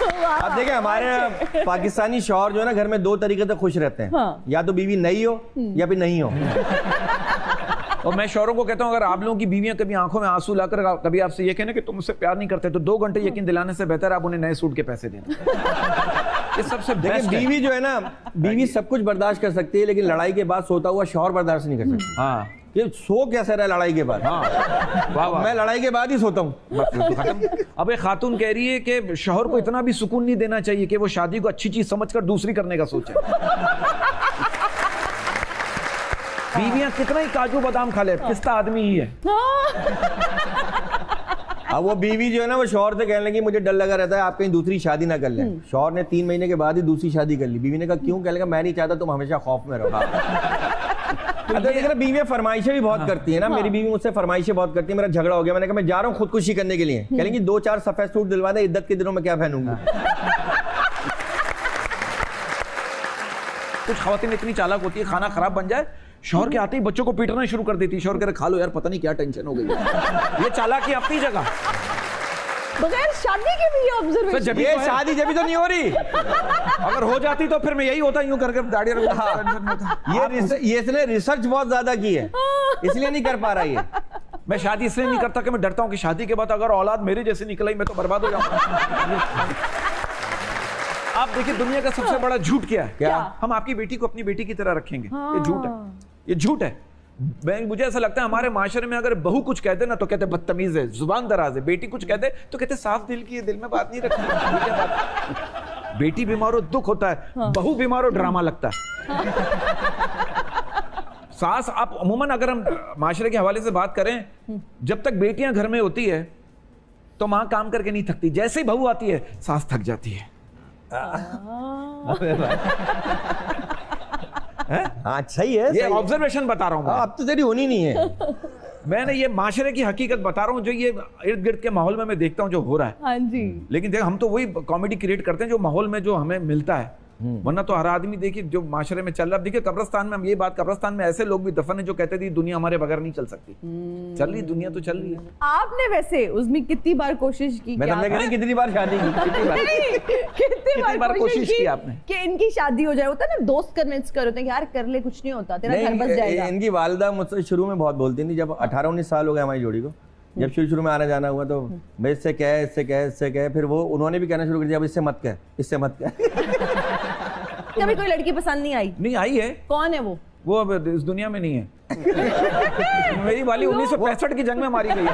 अब देखिए हमारे पाकिस्तानी शौहर जो है ना घर में दो तरीके से खुश रहते हैं। हाँ। या तो बीवी नई हो या फिर नहीं हो। और मैं शौहरों को कहता हूँ अगर आप लोगों की बीवियां कभी आंखों में आंसू लाकर कभी आपसे ये कहने कि तुम मुझसे प्यार नहीं करते तो 2 घंटे यकीन दिलाने से बेहतर आप उन्हें नए सूट के पैसे देना। ये सबसे बेस्ट है। बीवी जो है ना, बीवी सब कुछ बर्दाश्त कर सकती है लेकिन लड़ाई के बाद सोता हुआ शौहर बर्दाश्त नहीं कर सकता। हाँ ये सो कैसे रहा लड़ाई के बाद। हाँ वाह वाह। मैं लड़ाई के बाद ही सोता हूँ। अब एक खातून कह रही है कि शौहर को इतना भी सुकून नहीं देना चाहिए कि वो शादी को अच्छी चीज समझकर दूसरी करने का सोचे। बीवियां कितना ही काजू बादाम खा ले, किस्ता आदमी ही है। अब वो बीवी जो है ना वो शौहर से कहने लगी मुझे डर लगा रहता है आप कहीं दूसरी शादी ना कर लें। शौहर ने 3 महीने के बाद ही दूसरी शादी कर ली। बीवी ने कहा क्यों? कहने लगा मैं नहीं चाहता तुम हमेशा खौफ में रहो। तो बीवी फरमाइशें भी बहुत करती है ना। मेरी बीवी मुझसे फरमाइशें बहुत करती है। मेरा झगड़ा हो गया, मैंने कहा मैं जा रहा हूँ खुदकुशी करने के लिए। कहेंगी 2-4 सफेद सूट दिलवा दे, इद्दत के दिनों में क्या पहनूंगी। कुछ खवातीन इतनी चालाक होती है, खाना खराब बन जाए शौहर के आते ही बच्चों को पीटना शुरू कर देती है। शौहर कह रहे खा लो यार, पता नहीं क्या टेंशन हो गई है। ये चालाकी अपनी जगह। बगैर शादी के भी ये ऑब्जर्वेशन। ये शादी जब तो नहीं हो रही। अगर हो जाती तो फिर मैं यही होता यूं करके दाढ़ी ये इसने रिसर्च बहुत ज्यादा की है इसलिए नहीं कर पा रहा ये। मैं शादी इसलिए नहीं करता कि मैं डरता हूं कि शादी के बाद अगर औलाद मेरे जैसे निकल आई मैं तो बर्बाद हो जाऊंगा। आप देखिए दुनिया का सबसे बड़ा झूठ क्या है? क्या? हम आपकी बेटी को अपनी बेटी की तरह रखेंगे। ये झूठ है, ये झूठ है। मुझे ऐसा लगता है हमारे माशरे में अगर बहू कुछ कहते ना तो कहते बदतमीज है, जुबान दराज है। बेटी कुछ कहते तो कहते साफ दिल की है, दिल में बात नहीं रखती। बेटी बीमार हो दुख होता है, बहू बीमार हो ड्रामा लगता है। सास आप अमूमन अगर हम माशरे के हवाले से बात करें, जब तक बेटियां घर में होती है तो मां काम करके नहीं थकती। जैसे ही बहू आती है सास थक जाती है। हाँ सही है, ये ऑब्जर्वेशन बता रहा हूं मैं। अब तो तेरी होनी नहीं है। मैंने ये माशरे की हकीकत बता रहा हूँ जो ये इर्द गिर्द के माहौल में मैं देखता हूँ जो हो रहा है। हाँ जी। लेकिन देख हम तो वही कॉमेडी क्रिएट करते हैं जो माहौल में जो हमें मिलता है। वरना तो हर आदमी देखिए जो माशरे में चल रहा है। देखिए कब्रिस्तान में हम ये बात, कब्रिस्तान में ऐसे लोग भी दफन है जो कहते थे दुनिया हमारे बगैर नहीं चल सकती। चल रही दुनिया तो चल रही है। आपने वैसे उसमें कितनी बार कोशिश की? मैं तुमने कहा कितनी बार शादी की? कितनी बार कोशिश की आपने कि इनकी शादी हो जाए? होता है ना दोस्त कन्विंस कर होते हैं कि यार कर ले कुछ नहीं होता, तेरा घर बस जाएगा। इनकी वालिदा मुझसे शुरू में बहुत बोलती थी। जब 18-19 साल हो गए हमारी जोड़ी को, जब शुरू में आना जाना हुआ तो भाई इससे कह, इससे कह, इससे कह। फिर वो उन्होंने भी कहना शुरू कर दिया अब इससे मत कह, इससे मत कह। कभी कोई लड़की पसंद नहीं आई? नहीं आई है। कौन है वो? वो अब इस दुनिया में नहीं है। मेरी वाली 1965 की जंग में मारी गई है।